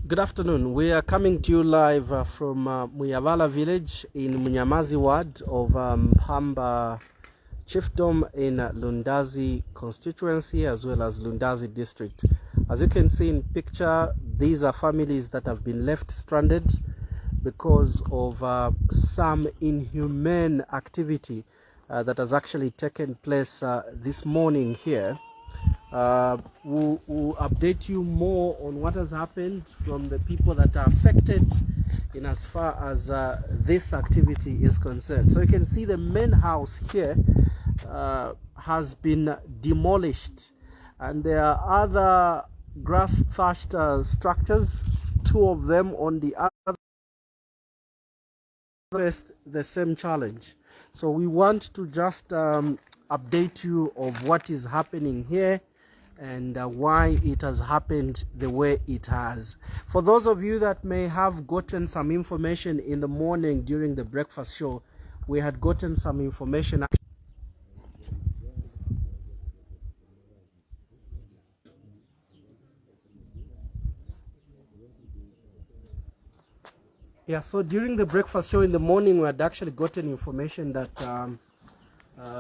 Good afternoon. We are coming to you live from Muyabala village in Munyamazi ward of Hamba chiefdom in Lundazi constituency as well as Lundazi district. As you can see in picture, these are families that have been left stranded because of some inhumane activity that has actually taken place this morning here. We'll update you more on what has happened from the people that are affected in as far as this activity is concerned. So you can see the main house here has been demolished, and there are other grass thatched structures, two of them on the other, the same challenge. So we want to just update you of what is happening here and why it has happened the way it has. For those of you that may have gotten some information in the morning during the breakfast show, we had gotten some information. Yeah, so during the breakfast show in the morning, we had actually gotten information that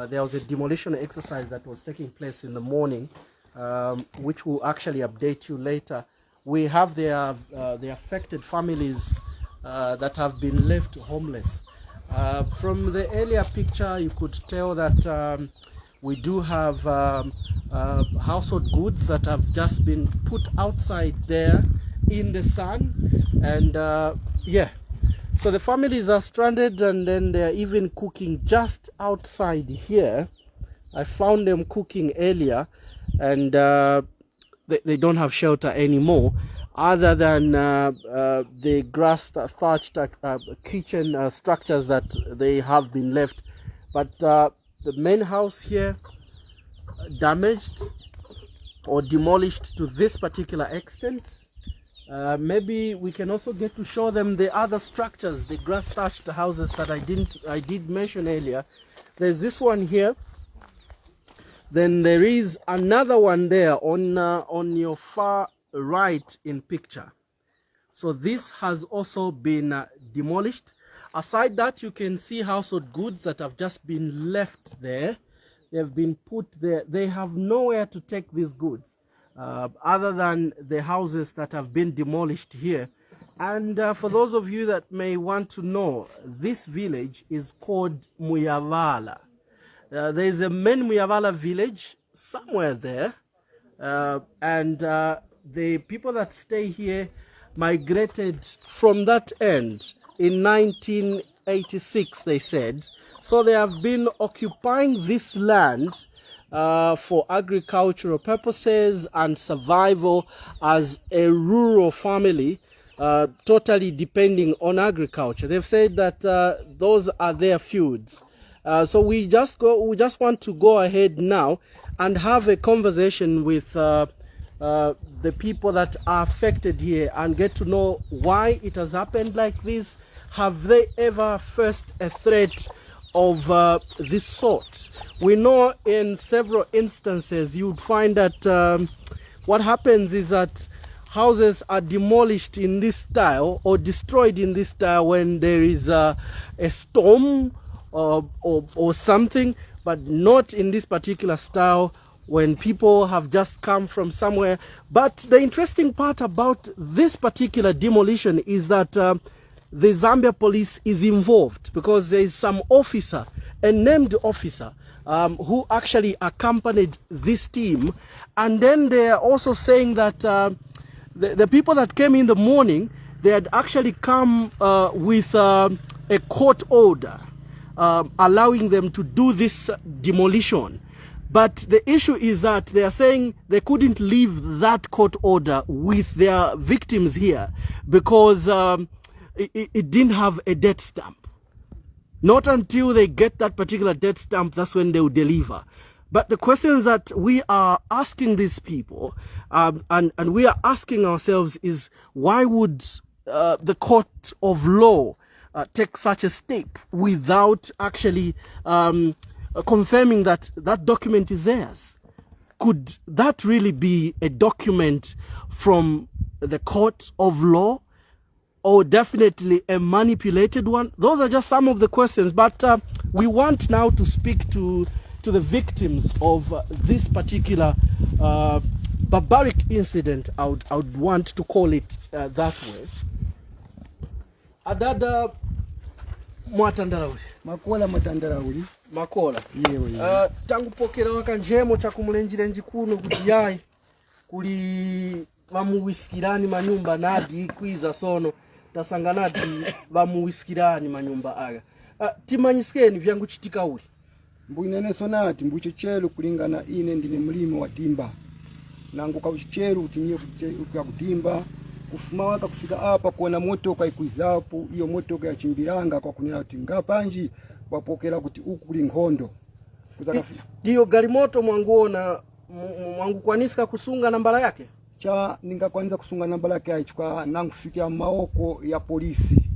there was a demolition exercise that was taking place in the morning, which will actually update you later. We have the affected families that have been left homeless. From the earlier picture, you could tell that we do have household goods that have just been put outside there in the sun, and yeah, so the families are stranded, and then they're even cooking just outside here. I found them cooking earlier, and they don't have shelter anymore other than the grass thatched kitchen structures that they have been left. But the main house here damaged or demolished to this particular extent. Maybe we can also get to show them the other structures, the grass thatched houses that I did mention earlier. There's this one here. Then there is another one there on your far right in picture. So this has also been demolished. Aside that, you can see household goods that have just been left there. They've been put there. They have nowhere to take these goods other than the houses that have been demolished here. And for those of you that may want to know, this village is called Muyabala. There is a main Muyabala village somewhere there, and the people that stay here migrated from that end in 1986, they said. So they have been occupying this land for agricultural purposes and survival as a rural family, totally depending on agriculture. They've said that those are their feuds. So we just want to go ahead now and have a conversation with the people that are affected here and get to know why it has happened like this. Have they ever faced a threat of this sort? We know in several instances you would find that what happens is that houses are demolished in this style or destroyed in this style when there is a storm or something, but not in this particular style when people have just come from somewhere. But the interesting part about this particular demolition is that the Zambia police is involved, because there is some officer, a named officer, who actually accompanied this team. And then they are also saying that the people that came in the morning, they had actually come with a court order allowing them to do this demolition. But the issue is that they are saying they couldn't leave that court order with their victims here because it didn't have a death stamp. Not until they get that particular death stamp, that's when they will deliver. But the questions that we are asking these people and we are asking ourselves is, why would the court of law take such a step without actually confirming that that document is theirs? Could that really be a document from the court of law, or definitely a manipulated one? Those are just some of the questions, but we want now to speak to the victims of this particular barbaric incident. I would want to call it that way. Adada mwatandarauli. Makola mwatandarauli. Makola. Yewe. Tangu pokera wakanjemo cha kumulenjirenji kuno kuti yayi kuli vamuwisikirani manyumba nadi kwiza sono tasanga nadi vamuwisikirani manyumba aga. Timanyisikeni vyangu chitika uli. Mbuyinene sonati mbuchichelu kulingana ine ndine mlimi wa timba. Nangu kauchichelu utimie kutimba. Kufuma waka kufika hapa kuona motoka ikuizapo, iyo motoka ya chimbiranga kwa kunena kuti ngapanji wapokera kuti uku kuli nkhondo. Iyo gari moto mwanguona mwangu kwanisika kusunga nambala yake? Cha ninga kwanza kusunga nambala yake aichukwa nangu kufikia maoko ya polisi.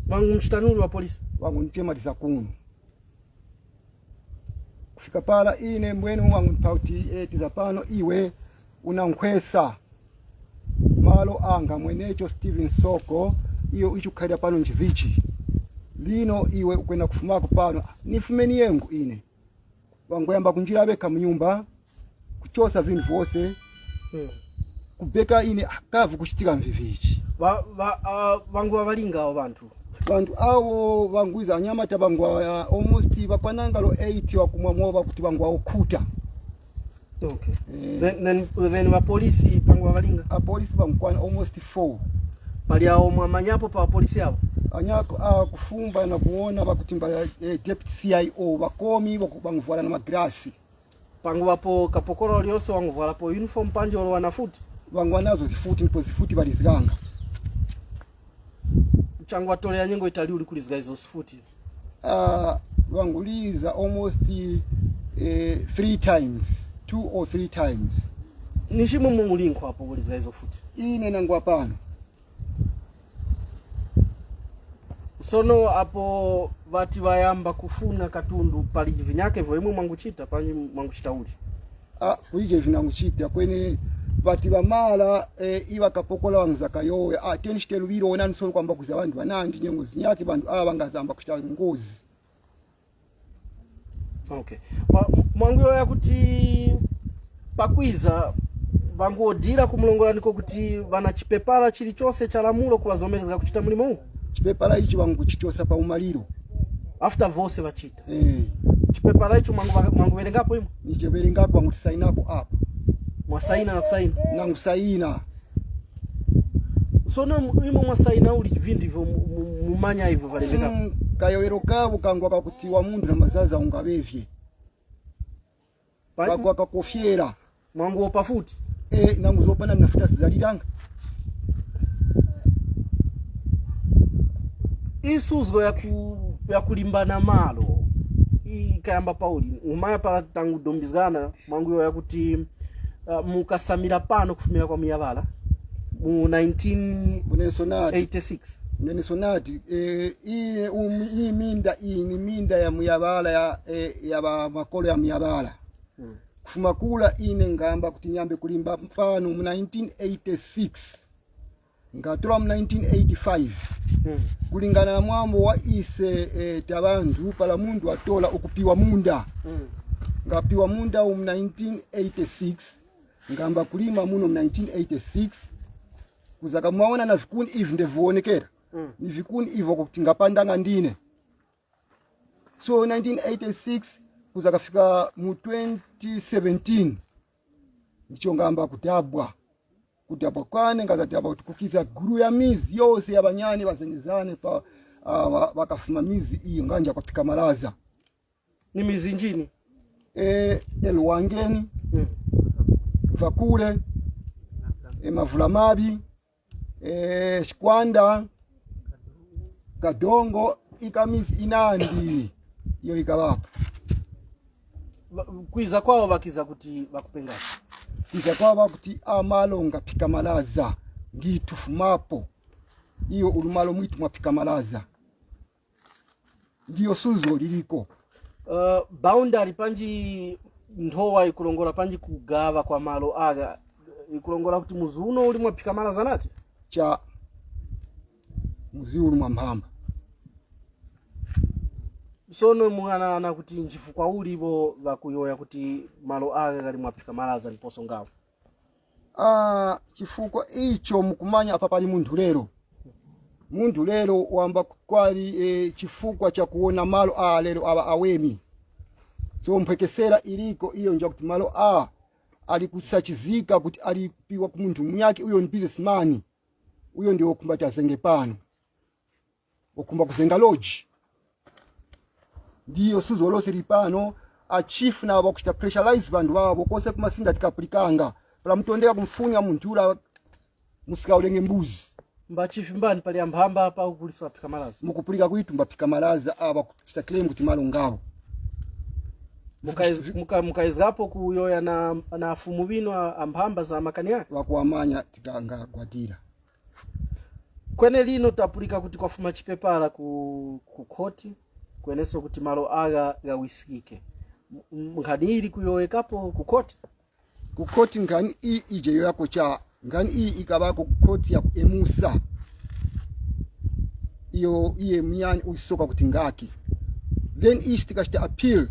Mwangu mchitanuri wa polisi? Wangu nchema tisakunu. Kufika pala ine mwenu wangu mpauti tizapano iwe unankwesa. Malo anga mwenecho Steven Soko iyo ichukhaida pano nchivichi lino iwe ukwenda kufumako pano nifumeni yengu ine wangoyamba kunjira beka mnyumba kuchosa vindu vose kubeka ine akavu kuchitika mvivichi wangu walinga abo bantu awo wanguiza nyama tabangwa almost bakwanangalo 8 wakumwamoba kuti wangu okhuta. Okay. Then wa polisi pangu walinga. A polisi bangwana almost 4. Pali ao mwamanyapo pa polisi yabo. Anyako kufumba na kuona bakutimba deputy CIO bakomi bakubangvala na magrasi. Pangu wapo kapokoro lyose wangu vala po uniform panjo wanafuti. Wangu nazo zifuti nipo zifuti baliziganga. Changwa tole ya nyengo itali uli kuliziga hizo sifuti. Wangu liza almost 3 times. 2 or 3 times. Nishimu mumulinko hapo kuliziga hizo futi. Ine nangu hapana. Sono hapo vati vayamba kufuna katundu pali vinyake vyo mwangu chita panyi mwangu chita uli. Kuije vinangu chita kwenye vati vamala iwa kapokola wanzaka yowe teni shitelu viro ona nisolo kwamba kuza bandu banandi nyengo zinyake bandu bangazamba kushita ngozi. Okay. Mwangu yoya kuti pakwiza vangu odira kumulongola niko kuti vana chipepala chili chose cha lamulo kuwazomereza kuchita mulimo huu? Chipepala ichi vangu chichosa pa umaliro. After vose vachita? Chipepala ichi mwangu verengapo imo? Nije verengapo vangu tisainapo hapa. Mwasaina na kusaina? Nangu saina. Sono imo mwasaina uli vindi hivyo mumanya hivyo varengapo? Kayowero kabu kangu wakakutiwa mundu na mazaza ungavevye. Kangu wakakofiera. Mwangu opafuti? Nangu zopana mnafuta sizalidanga. Isuzgo ya kulimbana malo ikayamba Pauli umaya pala tangu dombizgana mwangu ya kuti mukasamira pano kufumira kwa Muyabala mu 1986 Nenesonati hii minda ni minda ya Muyabala ya makolo ya Muyabala. Kufuma kula ine ngamba kuti nyambe kulimba pano mu 1986 ngatula mu 1985 kulingana na mwambo wa ise tabandu pala mundu atola okupiwa munda ngapiwa munda mu 1986 ngamba kulima muno mu 1986 kuzaka mwaona na vikuni ivi ndevuonekera ni vikuni ivo kuti ngapandanga ndine. So 1986 kuzaka fika mu 2017 nicho ngamba kutabwa kwane ngazati aba tukukiza guru ya mizi yose yabanyani bazengezane pa bakafuma mizi iyi nganja katika malaza ni mizi njini elwangeni vakule mavula mabi shikwanda kadongo ikamizi inandi iyo ikabapa kwiza kwao bakiza kuti bakupenga kiza kwaba kuti amalonga pika malaza ngitufumapo iyo ulumalo mwitu mwapika malaza ndiyo suzo liliko. Boundary panji ndowa ikulongola panji kugava kwa malo aga ikulongola kuti muzi uno uli mwaphika malaza nati cha muzi uli mwamphamba. sono mungana kuti nchifukwa ulipo vakuyoya kuti malo ake kali mwaphika malaza ndiponso ngawo. Chifukwa icho mukumanya apa pali munthu lero wamba kwali chifukwa cha kuona malo lero aba awemi. So mphekesera iliko iyo nja kuti malo ali kusachizika kuti alipiwa ku munthu myake uyo ni businessman. Uyo ndiwo kumbata zenge pano. Okumba kuzenga lodge. Ndiyo suzo lose lipano chief na wakuchita pressurize bandu wabo kose kumasinda tikaplikanga. Pala mtondeka kumfunya munthu musika ulenge mbuzi. Mba chief mbani pali amphamba apa ukulisa waphika malaza. Mukupulika kwitu mbaphika malaza kuchita claim kuti malo ngabo. Mukaizgapo kuyoya na fumu bino amphamba za makani yake wakuamanya tikanga kwatira. Kwene lino tapulika kuti kwafuma chipepala ku koti kweneso kuti malo aga gawisikike. Ngani ili kuyoyekapo ku koti? Ku koti ngani ije yako cha ngani ikabako ku koti ya emusa. Iyo iye myani usoka kuti ngaki. Then tikashita appeal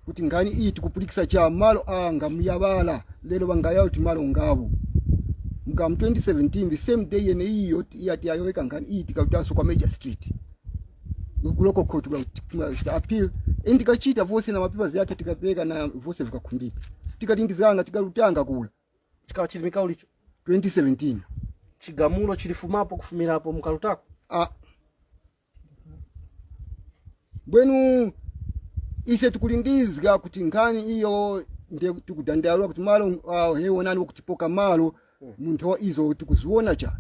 kuti ngani tikupulikisa cha malo anga Muyabala lero bangaya kuti malo ngabo. Mga 2017 the same day yene iyo yati ayoweka ngani tikataso kwa Major Street. Kuloko court kwa appeal tikachita vose na mapipa yake tikapeka na vose vikakumbika. Tikatindizanga tikarutanga kula. Chikachilimika ulicho 2017. Chigamulo chilifumapo kufumirapo mukalutako. Bwenu ise tukulindizga kuti ngani iyo ndiye tukudandalwa kuti malo hewo nani wokutipoka malo munthu izo tikuziona cha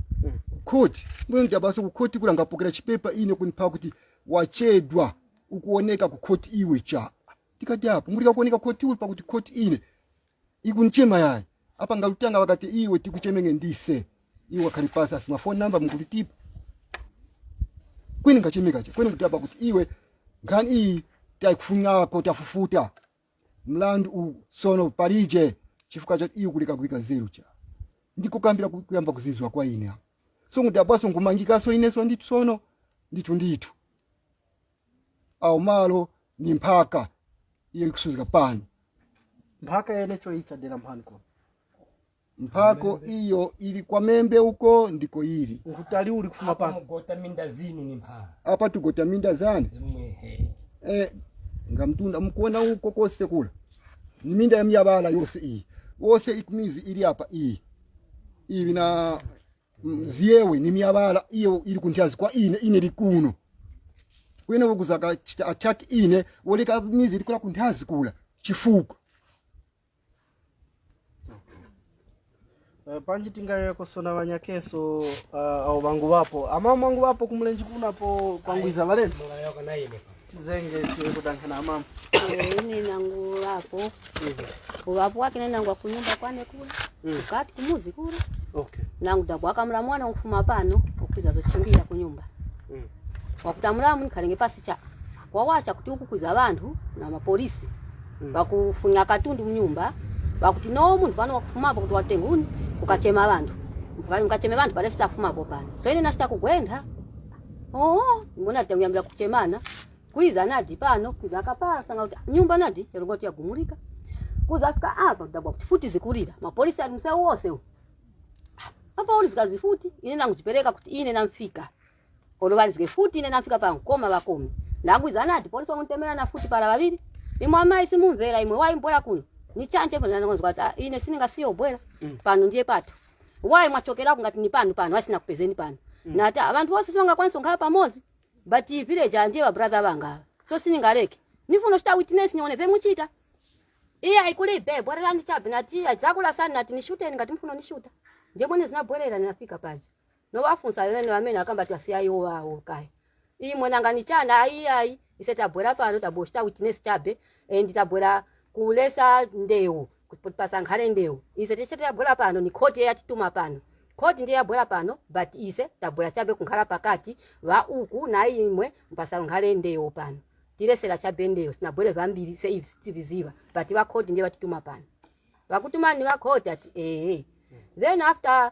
kukoti. Bwenu ndabaso kukoti kula ngapokera chipepa ine kunipa kuti wachedwa ukuoneka kukoti iwe cha. Tikadapo mulika kuoneka koti uli pakuti koti ine ikunchema yayi. Apa ngalutanga wakati iwe tikuchemenge ndise. Iwe wakalipasa smartphone number mkulitipa. Kwini ngachemeka cha. Kwini kutapa kuti iwe ngani taikufunya ko tafufuta. Mlandu sono parije chifuka cha iyo kulika zero cha. Ndikukambira kuyamba kuzizwa kwa ine. So ngudabaso ngumangika so ine so nditu sono nditu. Au malo ni mpaka iyo kusuzika pani. Mpaka yenecho ichadela mpanko. Mpako iyo ili kwa membe huko ndiko ili. Ukutali uli kufuma pana. Gota minda zinu ni mpaka. Hapa tugota minda zani. Ngamtunda mkuona huko kose kula. Ni minda ya Muyabala yose iyi. Wose ikumizi ili hapa iyi. Iwi na ziewe ni Muyabala iyo ili kuntiazi kwa ine likuno. Kwene wukuzaka chita attack ine woleka mizi ili kula kuntiazi kula. Chifuko. Panji tingayo kusona wanyakeso au wangu wapo. Ama wangu wapo kumulenji kunapo kwanguiza valeni. Mulayoka na ine. Zenge chiwe kudankana amama. Ini nangu wapo. Wapo wake nenda ngwa kunyumba kwane kula. Ukati kumuzi kula. Okay. Nangu dabwaka mla mwana ufuma pano ukuiza zochimbira kunyumba. Wakutamulamu nikalenge pasi cha. Kwa wacha kuti ukukuza abantu na mapolisi. Bakufunya katundu mnyumba. Bakuti no muntu pano wakufumapo kuti watenguni ukachema abantu. Mukachema abantu pale sitafumapo pano. So ine nashita kugwenda. Ngona tenguyambira kuchemana. Kuiza nadi pano kuiza kapasa ngauti nyumba nadi yarongoti yagumurika. Kuza fika apa ndabwa kuti futi zikulira. Mapolisi alimse wose. Apa uli zikazifuti ine nanguchipeleka kuti ine namfika. Olobali zigefuti ine namfika pa nkoma bakomi. Ndakuiza nadi polisi wangutemera na futi para babiri. Imwe amai simumvera imwe waimbola kuno. Ni chanje pano nangonzo kwata ine sininga siyo bwera. Pano ndiye pato. Wai mwachokera ngati ni pano wasina kupezeni pano. Na ata abantu bose songa kwanso ngala pamozi. But village anje wa brother banga. So siningaleke. Nifuno sta witness nione pe muchita. Iya ikulibe bwera ndi chabe nati azakula sana nati nishute ngati mfuno nishuta. Ndiye mwene zinabwerera ninafika paje. No wafunsa lene wamene akamba twasiyayo wawo kai. Iyi mwenanga ni chana ai iseta bwera pano tabosta witness chabe ndi tabwera kulesa ndeu kupasa nkhale ndeu ise tichete bwera pano ni koti yatituma pano koti ndiye bwera pano but ise tabwera chabe kunkhala pakati wa uku na imwe mpasa nkhale ndeu pano tilesera chabe ndeu sina bwere vambiri se ivi tibiziva but wa koti ndiye watituma pano wakutumani wa koti ati Then after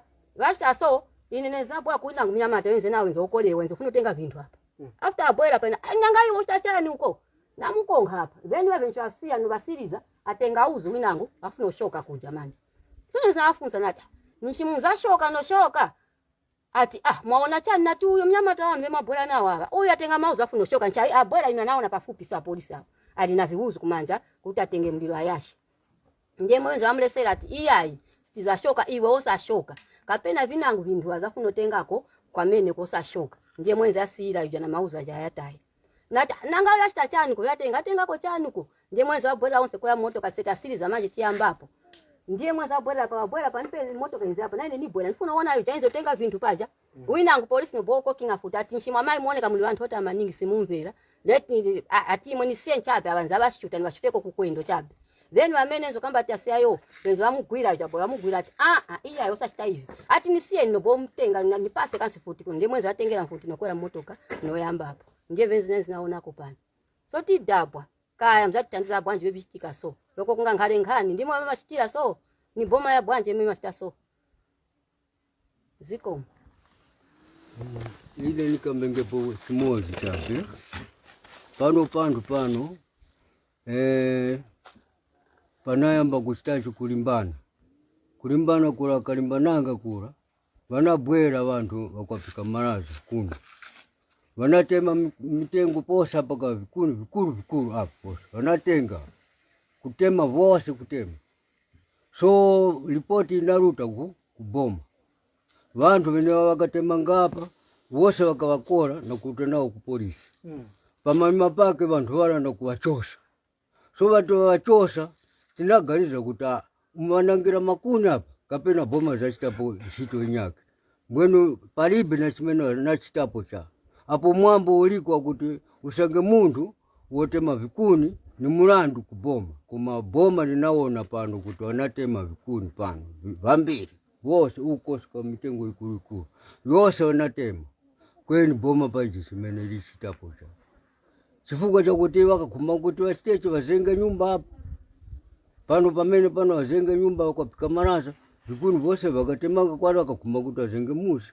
so ineneza bwa kuina ngumnyamata wenze nawe nzokole wenze ufuna utenga vintu hapa. After abwela pena nyangai woshachani uko namukonga hapa. Then wewe venchafsia no basiriza atenga uzu winangu afuna ushoka kuja manje. So nzafunza nata nishimunza shoka no shoka ati mwaona chani na tu huyo mnyamata wanu vema bwela na wawa huyo atenga mauzu afuna ushoka nchai abwela ina naona pafupi sa polisi hapo alina viuzu kumanja kutatenge mlilo ayashi. Ndiye mwenza amlesela ati iyai stiza shoka iwe osa shoka kapena vinangu vintu azafuno tengako kwa mene kosa shoka. Ndiye mwenza asira yuja na mauza ja yatai. Nanga yashita chanuko tengako chanuko. Ndiye mwenza wabwela onse kwa moto kaseta siri za maji tia mbapo. Ndiye mwenza wabwela panipe moto kenzi hapa. Naine ni bwela. Nifuna wana yuja enzo tenga vintu paja. Winangu polisi no boko kinga futa. Tinshima mai mwone kamuli wantu hota maningi simumvera. Leti ati mwani siye nchabe awanza bashuta ni washuteko kukwendo chabe. Then wamene nzo kamba tia yo wenzo wamugwira jabo wamugwira ati iya yosa chita hivi ati nisiye nobo mtenga nipase kansi futi kuno ndiye mwenzo atengera futi nokwera motoka no yamba hapo ndiye venzi nenzi naona kopana so ti dabwa kaya mzati tandiza bwanje bebitika so loko kunga ngale ngani ndimo mama chitira so ni boma ya bwanje mimi machita so ziko ile nikambenge po kimozi chapi pano panayamba kustachi kulimbana kula kalimbananga kula vanabwera vantu vakwapika maraza kuno vanatema mitengo posa paka vikulu hapo posa vanatenga kutema vose kutema so ripoti inaruta kuboma vantu vene vakatema ngapa vose vakavakora na kutenao ku polisi pamanyuma pake vantu vala na kuwachosha so vantu vachosa tinaganiza kuta mwanangira makuni hapa kapena boma za chitapo sito nyake mwenu paribe na chimeno na chitapo cha hapo mwambo uliko kuti usange muntu wotema vikuni ni mulandu kuboma kuma boma ninaona pano kuti wanatema vikuni pano vambiri wose uko kwa mitengo ikulu wose wanatema kweni boma paji chimene ili chitapo cha chifuko cha kuti wakakuma kuti wasitecho wazenga nyumba hapo pano pamene pano wazenge nyumba wakapika marasa vikuni vose vakatemanga kwari wakakuma kuti wazenge musi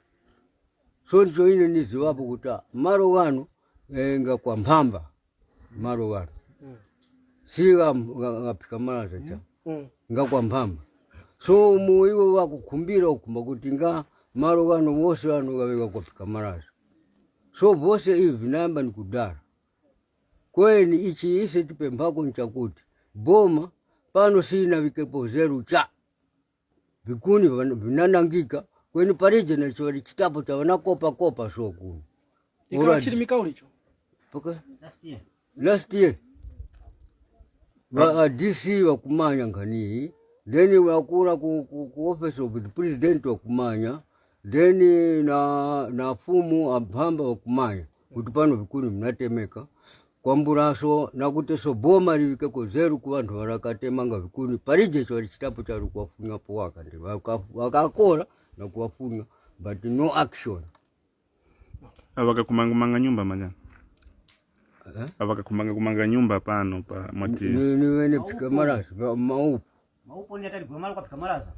so ndicho ine niziwapo kuti maro wanu nga kwa mpamba maro wanu siga ngapika marasa cha nga kwa mpamba so muiwe wakukumbira ukuma kuti nga maro wanu vose wanu waweka kupika marasa so vose hivi namba ni kudara kweni ichi ise tipe mpako nchakuti boma pano sina vikepo zeru cha vikuni vinanangika kweni parije na chwali chitapo cha wanakopa so kuni ikawa chini mikao licho okay last year wa DC wakumanya ngani then wakura ku office of the president wakumanya then na fumu abhamba wakumanya kuti pano vikuni mnatemeka kwamburaso nakuteso boma livikeko zeru ku vantu varakatemanga vikuni parije chwali chitapo cha kuwafunya po wakandi wakakora na kuwafunya but no action Avakakumanga nyumba manya avakakumanga nyumba pano pa mwati ni wene pika marasa maupo ni atali kwa pika maraza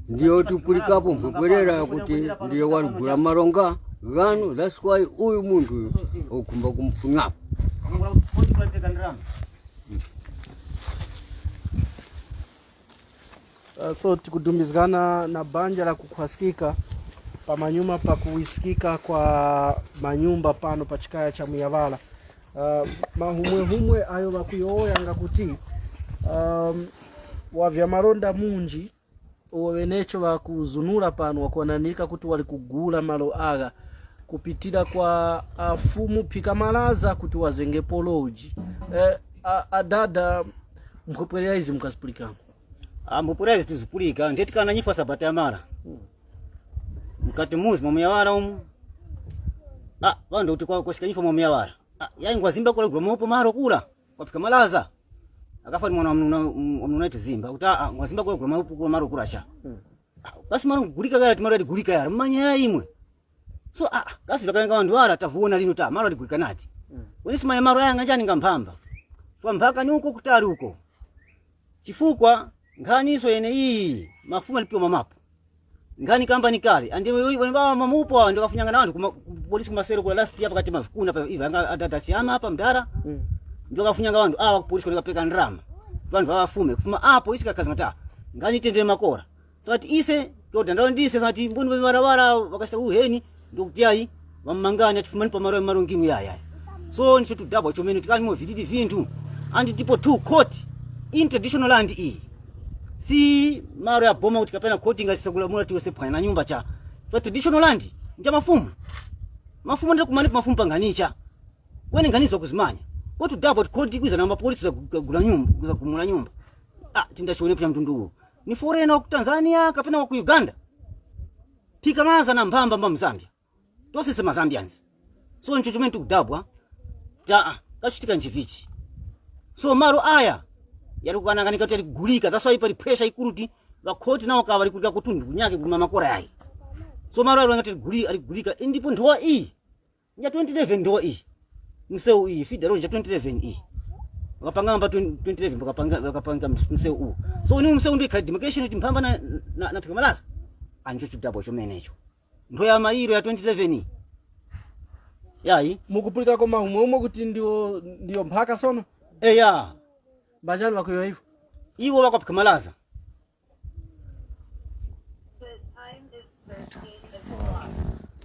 ndiyo tupulikapo mpwerera kuti ndiyo walugula maronga gano that's why uyu muntu okumba kumfunyapo so tikudumizgana na banja la kukwasikika pamanyuma pa kuisikika kwa manyumba pano pachikaya cha Muyabala mahumwe ayo bakuyoya ngakuti wavya maronda munji owenecho bakuzunula pano wakuananika kuti wali kugula malo aga kupitira kwa fumu pika malaza kuti wazenge poloji adada mkupelea hizi mkasipulika mpupura hizi tuzipulika ntetikana nyifa sabata mara mkati muzi Muyabala wanda uti kwa shika nyifa Muyabala yani kwa zimba kule gwa maro kula kwa pika malaza akafa ni mwana mnunaite zimba uta kwa zimba kule gwa maro kula cha basi maro gulika gara timaro gulika yara mmanya imwe so kasi vakanga vandu vara tavuona lino ta maro ligulika nati wenisi manya maro yanga njani ngampamba kwa mpaka ni huko kutari huko chifukwa ngani so yene hii mafumu alipiwa mamapo ngani company kale ande wemba mamupo ndio kafunyanga na watu polisi kumasero kula last hapa kati mafukuna hapa hivi atachama hapa mdara ndio kafunyanga watu polisi kwa peka ndrama vanhu vafume kufuma apo isi kakazi mata ngani tende makora so ati ise yoda ndo ndise so ati mbunu barabara wakasha uheni ndio kutiai vamanganya tifumani pa maro ngimu yaya so ni chitu double chomeni tikani mo vididi vintu andi tipo two court in traditional land si maro ya boma utikapena court ngasisagula mura tiwe sepanya na nyumba cha so traditional land nja mafumu ndio kumani mafumu panganicha kwene nganizo kuzimanya kwa tu double court kwiza na mapolisi za kugula nyumba za kumula nyumba tinda chone pya mtundu ni foreigner wa Tanzania kapena wa Uganda pika maza na mbamba Mzambia tose sema Zambians so nchochomentu kudabwa kachitika nchivichi so maro aya yalikana ngani kati aligulika that's why pali pressure ikuruti bakoti nao ka balikulika kutundu kunyake kulima makora yayi so maro alo ngati aligulika ndipo ndoa ya 2011 ndoa mseu fidaro ya 2011 wakapanga mpa 2011 wakapanga mseu so ni mseu ndio demarcation timpamba na pikamalaza anjochu double chomenecho ndo ya mairo ya 2011 yayi mukupulika koma umwe kuti ndio mpaka sono ya bajali wako hivyo iwo wakapikamalaza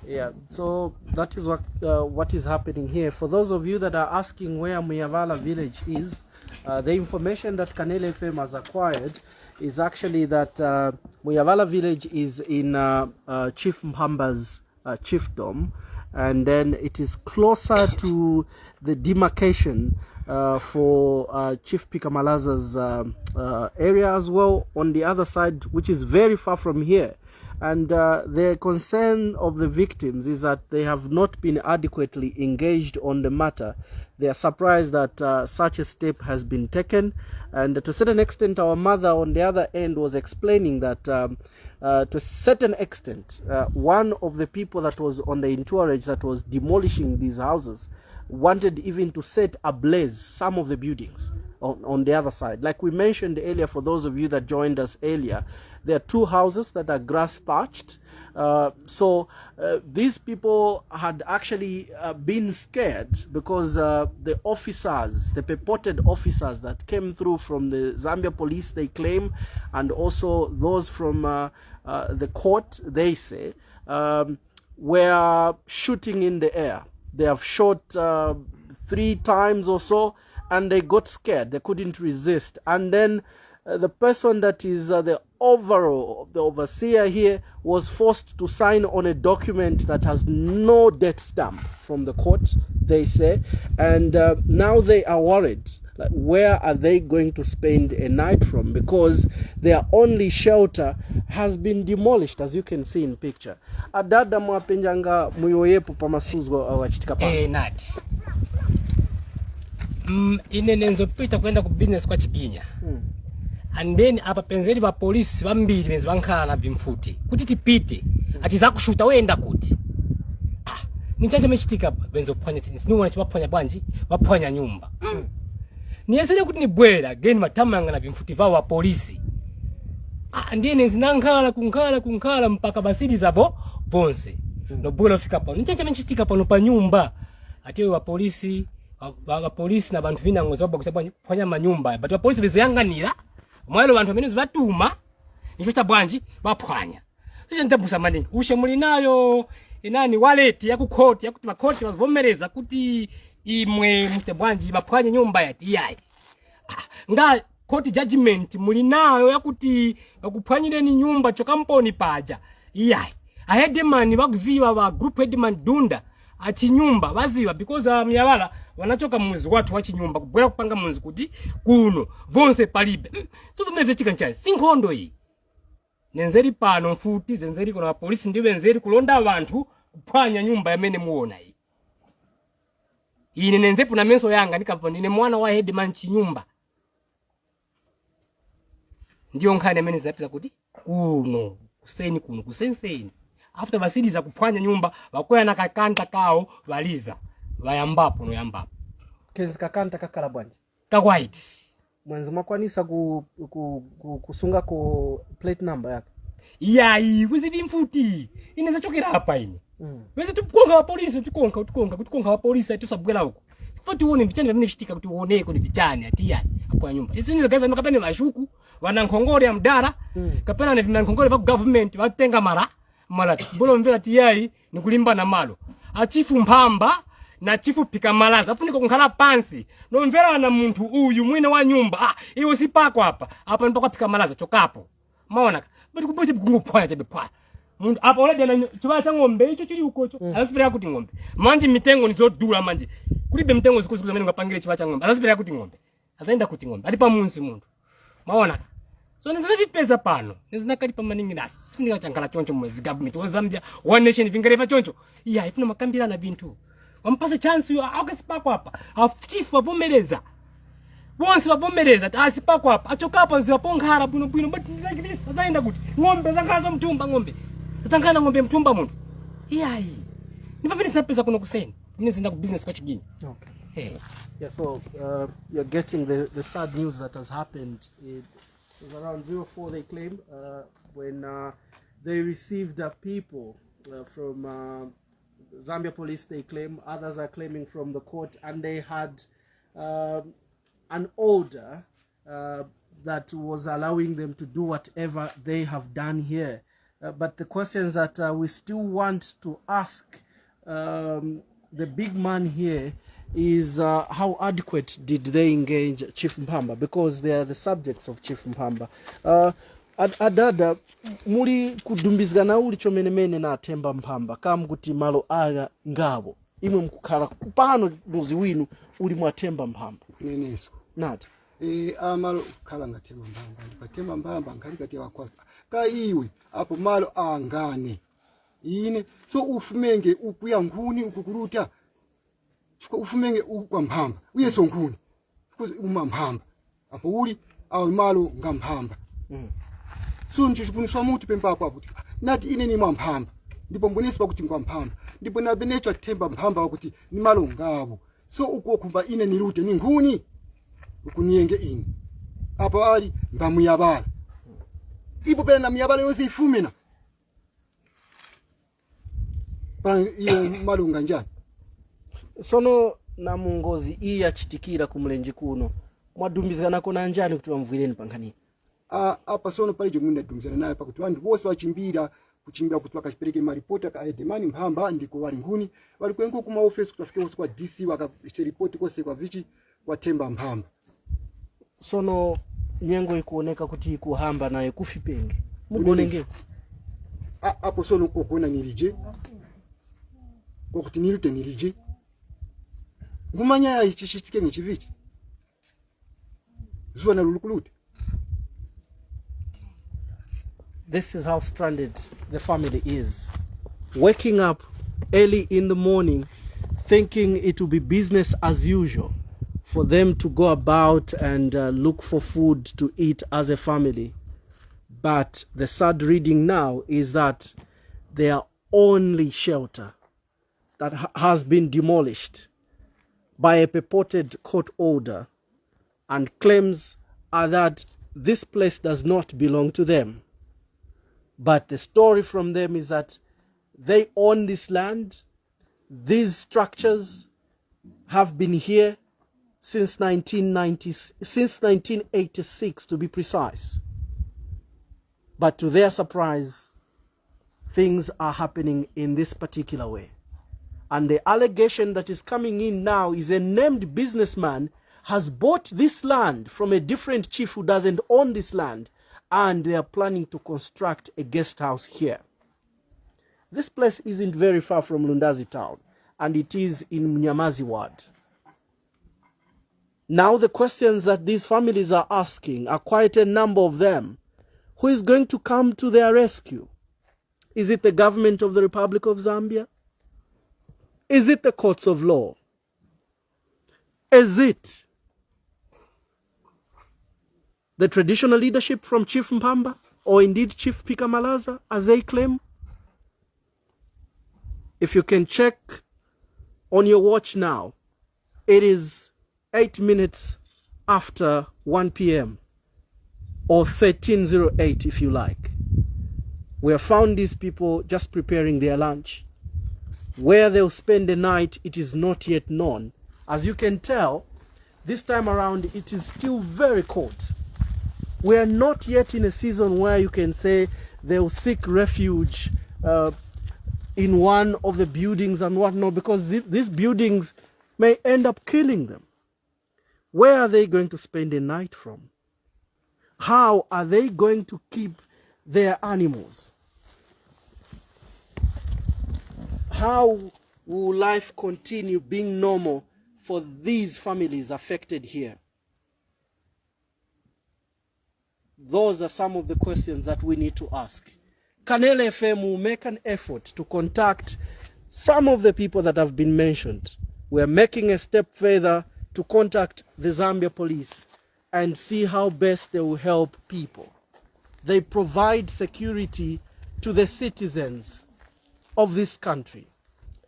Yeah, so that is what is happening here. For those of you that are asking where Muyabala village is, the information that Kanele FM has acquired is actually that Muyabala village is in Chief Mhamba's chiefdom, and then it is closer to the demarcation for Chief Pikamalaza's area as well on the other side, which is very far from here. And the concern of the victims is that they have not been adequately engaged on the matter. They are surprised that such a step has been taken. And to a certain extent, our mother on the other end was explaining that to a certain extent, one of the people that was on the entourage that was demolishing these houses wanted even to set ablaze some of the buildings on the other side. Like we mentioned earlier, for those of you that joined us earlier, there are two houses that are grass thatched. So these people had actually been scared because the officers, the purported officers that came through from the Zambia police, they claim, and also those from the court, they say, were shooting in the air. They have shot 3 times or so, and they got scared. They couldn't resist. And then the person that is the overseer here was forced to sign on a document that has no death stamp from the court, they say. And now they are worried. Like, where are they going to spend a night from? Because their only shelter has been demolished, as you can see in picture. Adada mwapenjanga muyoyepo pamasuzwa wachitika pa. Nati. Ine nenzo pita kwenda ku business kwa Chiginya. And then apa penzeli ba polisi bambiri benzi bankana na bimfuti. Kuti tipite. Ati za kushuta wenda kuti. Nichanje mechitika benzo panya tenisi. Ni wana chibapanya banji, bapanya nyumba. Niyesele kuti ni bwera geni matamanga na bimfuti wa polisi. Ndiye nezinankala kunkala mpaka basidi zabo bonse. No bwera fika pa. Nichanje mechitika pano pa nyumba. Ati wa polisi na bantu vina ngozoba kusabanya panya manyumba. But wa polisi bezoyanganira. Mwalo bantu bamenezi batuma nichocha bwanji bapwanya. Sije ndabusa maningi. Ushe muli nayo inani wallet ya kukoti ya kuti makoti bazivomereza kuti imwe mute bwanji bapwanya nyumba yati yayi. Nga court judgment muli nayo ya kuti bakupwanyire ni nyumba chokamponi paja. Yayi. A headman bakuziwa ba group headman Dunda ati nyumba baziwa because Muyabala wanachoka mwezi watu wachi nyumba kubwera kupanga mwezi kuti kuno vonse palibe. So tumeze chika nchani sinkondo hii. Nenzeri pano mfuti zenzeri kuna polisi ndiwe nzeri kulonda abantu kupanya nyumba yamene muona hii. Ine nenzepu na menso yanga nikapo nine mwana wa headman chinyumba. Ndiyo nkane mene zapila kuti kuno kuseni kuno kusenseni. After basidi za kupanya nyumba bakoya na kakanta kao baliza bayambapo no yambapo kezi kakanta kakala bwanji ka white Mwenzi mwakwanisa kusunga ko plate number yake. Yayi kuzidi mfuti inaweza chokera hapa ini wezi tukonga wa polisi tukonga wa polisi tusabugela huko futi uone bichani vile vichitika kuti uone ko ni bichani ati yani hapo nyumba sisi ni gaza makapene mashuku wana nkongore ya mdara kapena na vimana nkongore va government vatenga mara bolo mvela tiyai ni kulimba na malo achifu mpamba na chifu pika malaza afuniko kunkhala pansi no mvela na muntu uyu mwine wa nyumba iwo sipako hapa ni paka pika malaza chokapo maona bali kuboje kungupaya tebe pa mundu apa olede na chiba cha ngombe icho chili ukocho anasipira kuti ngombe manje mitengo nizodula manje kulibe mitengo zikuzi zamene ngapangire chiba cha ngombe anasipira kuti ngombe azaenda kuti ngombe ali pa munsi mundu maona so nizina vipeza pano nizina kali pa maningi na sifunika chankala choncho mwezi government wa Zambia one nation vingarefa choncho iya ifuna makambira na bintu wampasa chance yo akasipako hapa achifu avomereza bonse bavomereza asipako hapa achokapo ziwaponghara bwino but like this azaenda kuti ngombe zangaza mtumba ngombe zangana ngombe mtumba mundu iyayi nipapeni sapeza kuno kuseni mimi zinda ku business kwa chigini. Okay. Hey. Yeah, so you're getting the sad news that has happened. It was around 04 they claim when they received people from Zambia police, they claim, others are claiming from the court, and they had an order that was allowing them to do whatever they have done here. But the questions that we still want to ask the big man here is how adequate did they engage Chief Mpamba, because they are the subjects of Chief Mpamba. Adada muri kudumbizgana uli chomenemene na Temba Mpamba kama kuti malo aga ngabo imwe mkukara kupano muzi winu uli mwatemba Mpamba neneso nati amalo kala ngatemba Mpamba patemba Mpamba nkalikati wakwa ka iwe apo malo angane ine so ufumenge ukuya nguni ukukuruta ufumenge ukwa Mpamba uyeso nguni kuze uma Mpamba apo uli awo malo ngampamba so nchikuniswa muti pempa apo nati ine ni Mpamba ndipo mbonesi bakuti ngwa Mpamba ndipo na benecho Temba Mpamba bakuti ni malo ngabo so ukokumba ine ni rute ni nguni ukunienge ine apo ali mba Muyabala ipo pena na Muyabala yose ifumena pa iyo malo nganjani sono na mungozi iyi yachitikira kumlenje kuno mwadumbizana kona njani kuti wamvwireni pankani apa sono pali jomunda dumzana naye pakuti vantu vose vachimbira kuchimbira kuti vakachipereke maripoti akaedemani Mpamba ndiko vari nguni vari kuengo kuma office kutafika kwa DC vakaise report kose kwa vichi kwa Temba Mpamba sono nyengo ikuoneka kuti kuhamba naye kufipenge mugonenge apo sono kokona nilije kwa kuti nilute nilije ngumanya ya ichichitike ngichivichi zuwa na lulukulute. This is how stranded the family is. Waking up early in the morning thinking it will be business as usual for them to go about and look for food to eat as a family. But the sad reading now is that their only shelter that has been demolished by a purported court order, and claims are that this place does not belong to them. But the story from them is that they own this land. These structures have been here since 1986 to be precise. But to their surprise, things are happening in this particular way. And the allegation that is coming in now is a named businessman has bought this land from a different chief who doesn't own this land, and they are planning to construct a guest house here. This place isn't very far from Lundazi town, and it is in Mnyamazi ward. Now the questions that these families are asking are quite a number of them. Who is going to come to their rescue? Is it the government of the Republic of Zambia? Is it the courts of law? Is it the traditional leadership from Chief Mpamba, or indeed Chief Pikamalaza, as they claim? If you can check on your watch now, it is 8 minutes after 1 p.m. or 1308 if you like. We have found these people just preparing their lunch. Where they'll spend the night, it is not yet known. As you can tell, this time around, it is still very cold. We are not yet in a season where you can say they'll seek refuge in one of the buildings and whatnot, because these buildings may end up killing them. Where are they going to spend the night from? How are they going to keep their animals? How will life continue being normal for these families affected here? Those are some of the questions that we need to ask. Kanele FM will make an effort to contact some of the people that have been mentioned. We are making a step further to contact the Zambia police and see how best they will help people. They provide security to the citizens of this country.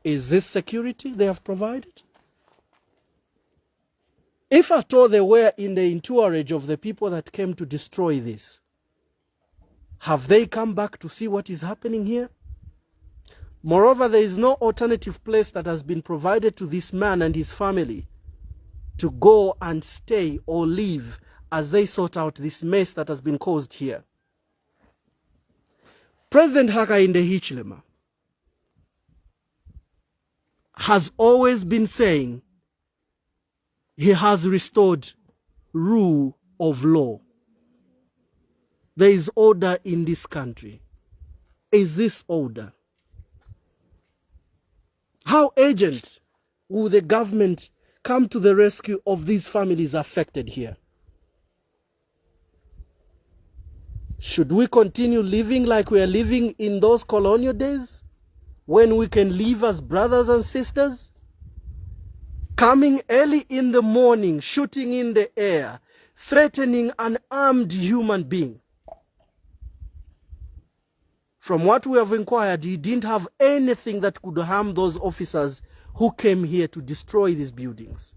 Is this security they have provided? If at all they were in the entourage of the people that came to destroy this, have they come back to see what is happening here? Moreover, there is no alternative place that has been provided to this man and his family to go and stay or live as they sort out this mess that has been caused here. President Hakainde Hichilema has always been saying he has restored rule of law. There is order in this country. Is this order? How urgent will the government come to the rescue of these families affected here? Should we continue living like we are living in those colonial days, when we can live as brothers and sisters? Coming early in the morning, shooting in the air, threatening an armed human being. From what we have inquired, he didn't have anything that could harm those officers who came here to destroy these buildings.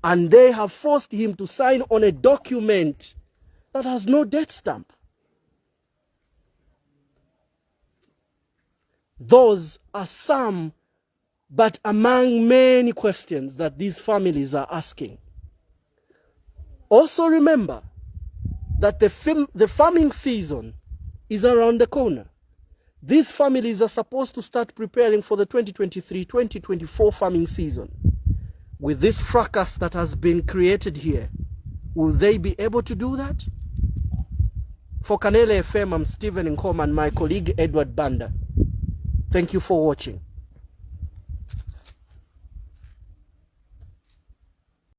And they have forced him to sign on a document that has no death stamp. Those are some, but among many questions that these families are asking. Also remember that the farming season is around the corner. These families are supposed to start preparing for the 2023-2024 farming season. With this fracas that has been created here, will they be able to do that? For Kanele FM, I'm Stephen Nkoma and my colleague Edward Banda. Thank you for watching.